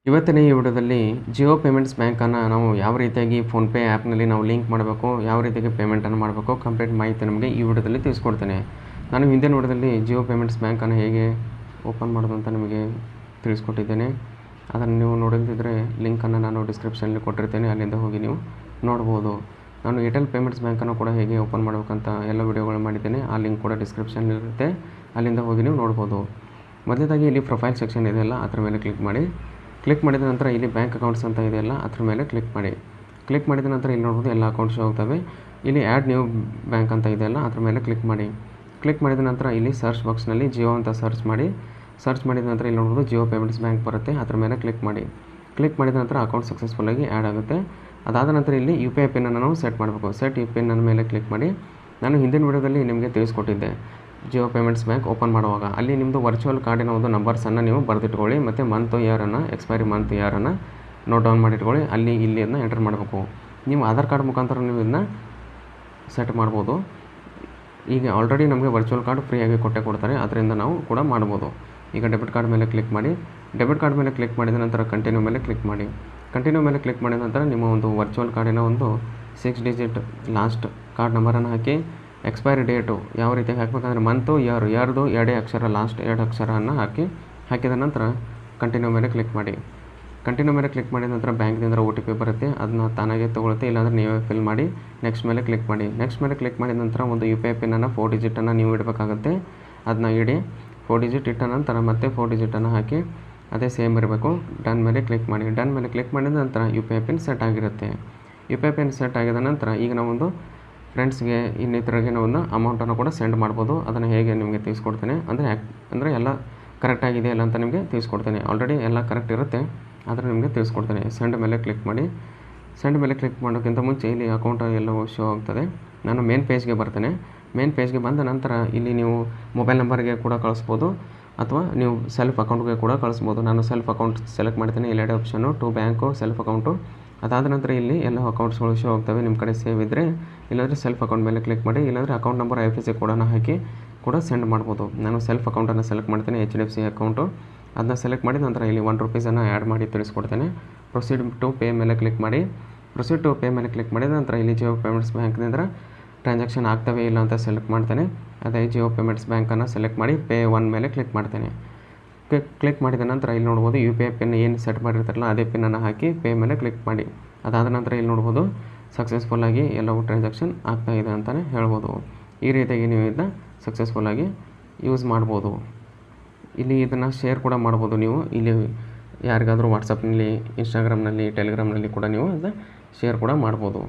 ಇವತ್ತಿನ ಈ ವಿಡಿಯೋದಲ್ಲಿ ಜಿಯೋ ಪೇಮೆಂಟ್ಸ್ ಬ್ಯಾಂಕನ್ನು ನಾವು ಯಾವ ರೀತಿಯಾಗಿ ಫೋನ್ಪೇ ಆ್ಯಪ್ನಲ್ಲಿ ನಾವು ಲಿಂಕ್ ಮಾಡಬೇಕು, ಯಾವ ರೀತಿಯಾಗಿ ಪೇಮೆಂಟನ್ನು ಮಾಡಬೇಕು, ಕಂಪ್ಲೀಟ್ ಮಾಹಿತಿ ನಿಮಗೆ ಈ ವಿಡಿಯೋದಲ್ಲಿ ತಿಳಿಸ್ಕೊಡ್ತೇನೆ. ನಾನು ಹಿಂದಿನ ವಿಡಿಯೋದಲ್ಲಿ ಜಿಯೋ ಪೇಮೆಂಟ್ಸ್ ಬ್ಯಾಂಕನ್ನು ಹೇಗೆ ಓಪನ್ ಮಾಡೋದು ಅಂತ ನಿಮಗೆ ತಿಳಿಸ್ಕೊಟ್ಟಿದ್ದೇನೆ. ಅದನ್ನು ನೀವು ನೋಡಿದ್ರೆ ಲಿಂಕನ್ನು ನಾನು ಡಿಸ್ಕ್ರಿಪ್ಷನಲ್ಲಿ ಕೊಟ್ಟಿರ್ತೇನೆ, ಅಲ್ಲಿಂದ ಹೋಗಿ ನೀವು ನೋಡ್ಬೋದು. ನಾನು ಏರ್ಟೆಲ್ ಪೇಮೆಂಟ್ಸ್ ಬ್ಯಾಂಕನ್ನು ಕೂಡ ಹೇಗೆ ಓಪನ್ ಮಾಡಬೇಕಂತ ಎಲ್ಲ ವಿಡಿಯೋಗಳು ಮಾಡಿದ್ದೇನೆ, ಆ ಲಿಂಕ್ ಕೂಡ ಡಿಸ್ಕ್ರಿಪ್ಷನಲ್ಲಿರುತ್ತೆ, ಅಲ್ಲಿಂದ ಹೋಗಿ ನೀವು ನೋಡ್ಬೋದು. ಮೊದಲನೇದಾಗಿ ಇಲ್ಲಿ ಪ್ರೊಫೈಲ್ ಸೆಕ್ಷನ್ ಇದೆಯಲ್ಲ ಅದ್ರ ಮೇಲೆ ಕ್ಲಿಕ್ ಮಾಡಿ. ಕ್ಲಿಕ್ ಮಾಡಿದ ನಂತರ ಇಲ್ಲಿ ಬ್ಯಾಂಕ್ ಅಕೌಂಟ್ಸ್ ಅಂತ ಇದೆಯಲ್ಲ ಅದ್ರ ಮೇಲೆ ಕ್ಲಿಕ್ ಮಾಡಿ. ಕ್ಲಿಕ್ ಮಾಡಿದ ನಂತರ ಇಲ್ಲಿ ನೋಡ್ಬೋದು ಎಲ್ಲ ಅಕೌಂಟ್ಸ್ ಹೋಗ್ತವೆ. ಇಲ್ಲಿ ಆ್ಯಡ್ ನ್ಯೂ ಬ್ಯಾಂಕ್ ಅಂತ ಇದೆಯಲ್ಲ ಅದ್ರ ಮೇಲೆ ಕ್ಲಿಕ್ ಮಾಡಿ. ಕ್ಲಿಕ್ ಮಾಡಿದ ನಂತರ ಇಲ್ಲಿ ಸರ್ಚ್ ಬಾಕ್ಸ್ನಲ್ಲಿ ಜಿಯೋ ಅಂತ ಸರ್ಚ್ ಮಾಡಿ. ಸರ್ಚ್ ಮಾಡಿದ ನಂತರ ಇಲ್ಲಿ ನೋಡ್ಬೋದು ಜಿಯೋ ಪೇಮೆಂಟ್ಸ್ ಬ್ಯಾಂಕ್ ಬರುತ್ತೆ, ಅದ್ರ ಮೇಲೆ ಕ್ಲಿಕ್ ಮಾಡಿ. ಕ್ಲಿಕ್ ಮಾಡಿದ ನಂತರ ಅಕೌಂಟ್ ಸಕ್ಸಸ್ಫುಲ್ಲಾಗಿ ಆ್ಯಡ್ ಆಗುತ್ತೆ. ಅದಾದ ನಂತರ ಇಲ್ಲಿ ಯು ಪಿ ಐ ಪಿನ್ನನ್ನು ನಾವು ಸೆಟ್ ಮಾಡಬೇಕು. ಸೆಟ್ ಯು ಪಿ ಐ ಮೇಲೆ ಕ್ಲಿಕ್ ಮಾಡಿ. ನಾನು ಹಿಂದಿನ ವಿಡಿಯೋದಲ್ಲಿ ನಿಮಗೆ ತಿಳಿಸ್ಕೊಟ್ಟಿದ್ದೆ ಜಿಯೋ ಪೇಮೆಂಟ್ಸ್ ಬ್ಯಾಂಕ್ ಓಪನ್ ಮಾಡುವಾಗ ಅಲ್ಲಿ ನಿಮ್ಮದು ವರ್ಚುವಲ್ ಕಾರ್ಡಿನ ಒಂದು ನಂಬರ್ಸನ್ನು ನೀವು ಬರೆದಿಟ್ಕೊಳ್ಳಿ, ಮತ್ತು ಮಂತ್ ಇಯರನ್ನು ಎಕ್ಸ್ಪೈರಿ ಮಂತ್ ಇಯರನ್ನು ನೋಟ್ ಡೌನ್ ಮಾಡಿಟ್ಕೊಳ್ಳಿ. ಅಲ್ಲಿ ಇಲ್ಲಿ ಅದನ್ನ ಎಂಟರ್ ಮಾಡಬೇಕು. ನೀವು ಆಧಾರ್ ಕಾರ್ಡ್ ಮುಖಾಂತರ ನೀವು ಇದನ್ನ ಸೆಟ್ ಮಾಡ್ಬೋದು. ಈಗ ಆಲ್ರೆಡಿ ನಮಗೆ ವರ್ಚುವಲ್ ಕಾರ್ಡ್ ಫ್ರೀಯಾಗಿ ಕೊಡ್ತಾರೆ, ಅದರಿಂದ ನಾವು ಕೂಡ ಮಾಡ್ಬೋದು. ಈಗ ಡೆಬಿಟ್ ಕಾರ್ಡ್ ಮೇಲೆ ಕ್ಲಿಕ್ ಮಾಡಿ. ಡೆಬಿಟ್ ಕಾರ್ಡ್ ಮೇಲೆ ಕ್ಲಿಕ್ ಮಾಡಿದ ನಂತರ ಕಂಟಿನ್ಯೂ ಮೇಲೆ ಕ್ಲಿಕ್ ಮಾಡಿ. ಕಂಟಿನ್ಯೂ ಮೇಲೆ ಕ್ಲಿಕ್ ಮಾಡಿದ ನಂತರ ನಿಮ್ಮ ಒಂದು ವರ್ಚುವಲ್ ಕಾರ್ಡಿನ ಒಂದು 6 ಡಿಜಿಟ್ ಲಾಸ್ಟ್ ಕಾರ್ಡ್ ನಂಬರನ್ನು ಹಾಕಿ. ಎಕ್ಸ್ಪೈರಿ ಡೇಟು ಯಾವ ರೀತಿ ಹಾಕಬೇಕಂದ್ರೆ ಮಂತು ಇಯರ್ದು 2 ಅಕ್ಷರ ಲಾಸ್ಟ್ 2 ಅಕ್ಷರವನ್ನು ಹಾಕಿದ ನಂತರ ಕಂಟಿನ್ಯೂ ಮೇಲೆ ಕ್ಲಿಕ್ ಮಾಡಿ. ಕಂಟಿನ್ಯೂ ಮೇಲೆ ಕ್ಲಿಕ್ ಮಾಡಿದ ನಂತರ ಬ್ಯಾಂಕ್ನಿಂದ OTP ಬರುತ್ತೆ, ಅದನ್ನ ತಾನಾಗೆ ತೊಗೊಳುತ್ತೆ, ಇಲ್ಲಾಂದರೆ ನೀವೇ ಫಿಲ್ ಮಾಡಿ. ನೆಕ್ಸ್ಟ್ ಮೇಲೆ ಕ್ಲಿಕ್ ಮಾಡಿ. ನೆಕ್ಸ್ಟ್ ಮೇಲೆ ಕ್ಲಿಕ್ ಮಾಡಿದ ನಂತರ ಒಂದು ಯು ಪಿ ಐ ಪಿನ್ನನ್ನು 4 ಡಿಜಿಟನ್ನು ನೀವು ಇಡಬೇಕಾಗುತ್ತೆ, ಅದನ್ನ ಇಡಿ. 4 ಡಿಜಿಟ್ ಇಟ್ಟ ನಂತರ ಮತ್ತೆ 4 ಡಿಜಿಟನ್ನು ಹಾಕಿ, ಅದೇ ಸೇಮ್ ಇರಬೇಕು. ಡನ್ ಮೇಲೆ ಕ್ಲಿಕ್ ಮಾಡಿ. ಡನ್ ಮೇಲೆ ಕ್ಲಿಕ್ ಮಾಡಿದ ನಂತರ U P I pin set ಆಗಿರುತ್ತೆ. U P I pin set ಆಗಿದ ನಂತರ ಈಗ ನಾವೊಂದು ಫ್ರೆಂಡ್ಸ್ಗೆ ಇನ್ನಿತರಿಗೆ ಒಂದು ಅಮೌಂಟನ್ನು ಕೂಡ ಸೆಂಡ್ ಮಾಡ್ಬೋದು. ಅದನ್ನು ಹೇಗೆ ನಿಮಗೆ ತಿಳಿಸ್ಕೊಡ್ತೇನೆ, ಅಂದರೆ ಎಲ್ಲ ಕರೆಕ್ಟಾಗಿದೆ ಇಲ್ಲ ಅಂತ ನಿಮಗೆ ತಿಳಿಸ್ಕೊಡ್ತೇನೆ. ಆಲ್ರೆಡಿ ಎಲ್ಲ ಕರೆಕ್ಟ್ ಇರುತ್ತೆ, ಆದರೆ ನಿಮಗೆ ತಿಳಿಸ್ಕೊಡ್ತೇನೆ. ಸೆಂಡ್ ಮೇಲೆ ಕ್ಲಿಕ್ ಮಾಡಿ. ಸೆಂಡ್ ಮೇಲೆ ಕ್ಲಿಕ್ ಮಾಡೋಕ್ಕಿಂತ ಮುಂಚೆ ಇಲ್ಲಿ ಅಕೌಂಟ್ ಎಲ್ಲವೂ ಶೋ ಆಗ್ತದೆ. ನಾನು ಮೇನ್ ಪೇಜ್ಗೆ ಬರ್ತೇನೆ. ಮೇನ್ ಪೇಜ್ಗೆ ಬಂದ ನಂತರ ಇಲ್ಲಿ ನೀವು ಮೊಬೈಲ್ ನಂಬರ್ಗೆ ಕೂಡ ಕಳಿಸ್ಬೋದು, ಅಥವಾ ನೀವು ಸೆಲ್ಫ್ ಅಕೌಂಟ್ಗೆ ಕೂಡ ಕಳಿಸ್ಬೋದು. ನಾನು ಸೆಲ್ಫ್ ಅಕೌಂಟ್ ಸೆಲೆಕ್ಟ್ ಮಾಡ್ತೇನೆ. ಇಲ್ಲೆರಡು option, to bank, self account. ಅದಾದ ನಂತರ ಇಲ್ಲಿ ಎಲ್ಲ ಅಕೌಂಟ್ಸ್ಗಳು ಶೋ ಆಗ್ತವೆ. ನಿಮ್ಮ ಕಡೆ ಸೇವ್ ಇದ್ದರೆ ಇಲ್ಲಾಂದರೆ ಸೆಲ್ಫ್ ಅಕೌಂಟ್ ಮೇಲೆ ಕ್ಲಿಕ್ ಮಾಡಿ, ಇಲ್ಲಾಂದರೆ ಅಕೌಂಟ್ ನಂಬರ್ IFSC ಕೋಡನ್ನು ಹಾಕಿ ಕೂಡ ಸೆಂಡ್ ಮಾಡ್ಬೋದು. ನಾನು ಸೆಲ್ಫ್ ಅಕೌಂಟನ್ನು ಸೆಲೆಕ್ಟ್ ಮಾಡ್ತೇನೆ, HDFC ಅಕೌಂಟು. ಅದನ್ನ ಸೆಲೆಕ್ಟ್ ಮಾಡಿದ ನಂತರ ಇಲ್ಲಿ 1 ರೂಪೀಸನ್ನು ಆ್ಯಡ್ ಮಾಡಿ ತಿಳಿಸ್ಕೊಡ್ತೇನೆ. ಪ್ರೊಸೀಡ್ ಟು ಪೇ ಮೇಲೆ ಕ್ಲಿಕ್ ಮಾಡಿ. ಪ್ರೊಸೀಡ್ ಟು ಪೇ ಮೇಲೆ ಕ್ಲಿಕ್ ಮಾಡಿದ ನಂತರ ಇಲ್ಲಿ ಜಿಯೋ ಪೇಮೆಂಟ್ಸ್ ಬ್ಯಾಂಕ್ನಿಂದ ಟ್ರಾನ್ಸಾಕ್ಷನ್ ಆಗ್ತವೆ ಇಲ್ಲ ಅಂತ ಸೆಲೆಕ್ಟ್ ಮಾಡ್ತೇನೆ. ಅದೇ ಜಿಯೋ ಪೇಮೆಂಟ್ಸ್ ಬ್ಯಾಂಕನ್ನು ಸೆಲೆಕ್ಟ್ ಮಾಡಿ ಪೇ 1 ಮೇಲೆ ಕ್ಲಿಕ್ ಮಾಡ್ತೇನೆ. ಕ್ಲಿಕ್ ಮಾಡಿದ ನಂತರ ಇಲ್ಲಿ ನೋಡ್ಬೋದು ಯು ಪಿ ಐ ಪಿನ್ ಏನು ಸೆಟ್ ಮಾಡಿರ್ತಾರಲ್ಲ ಅದೇ ಪಿನ್ನನ್ನು ಹಾಕಿ ಪೇ ಮೇಲೆ ಕ್ಲಿಕ್ ಮಾಡಿ. ಅದಾದ ನಂತರ ಇಲ್ಲಿ ನೋಡ್ಬೋದು ಸಕ್ಸಸ್ಫುಲ್ಲಾಗಿ ಎಲ್ಲವೂ ಟ್ರಾನ್ಸಾಕ್ಷನ್ ಆಗ್ತಾಯಿದೆ ಅಂತಲೇ ಹೇಳ್ಬೋದು. ಈ ರೀತಿಯಾಗಿ ನೀವು ಇದನ್ನ ಸಕ್ಸಸ್ಫುಲ್ಲಾಗಿ ಯೂಸ್ ಮಾಡ್ಬೋದು. ಇಲ್ಲಿ ಇದನ್ನು ಶೇರ್ ಕೂಡ ಮಾಡ್ಬೋದು. ನೀವು ಇಲ್ಲಿ ಯಾರಿಗಾದರೂ ವಾಟ್ಸಪ್ನಲ್ಲಿ, ಇನ್ಸ್ಟಾಗ್ರಾಮ್ನಲ್ಲಿ, ಟೆಲಿಗ್ರಾಮ್ನಲ್ಲಿ ಕೂಡ ನೀವು ಇದನ್ನ ಶೇರ್ ಕೂಡ ಮಾಡ್ಬೋದು.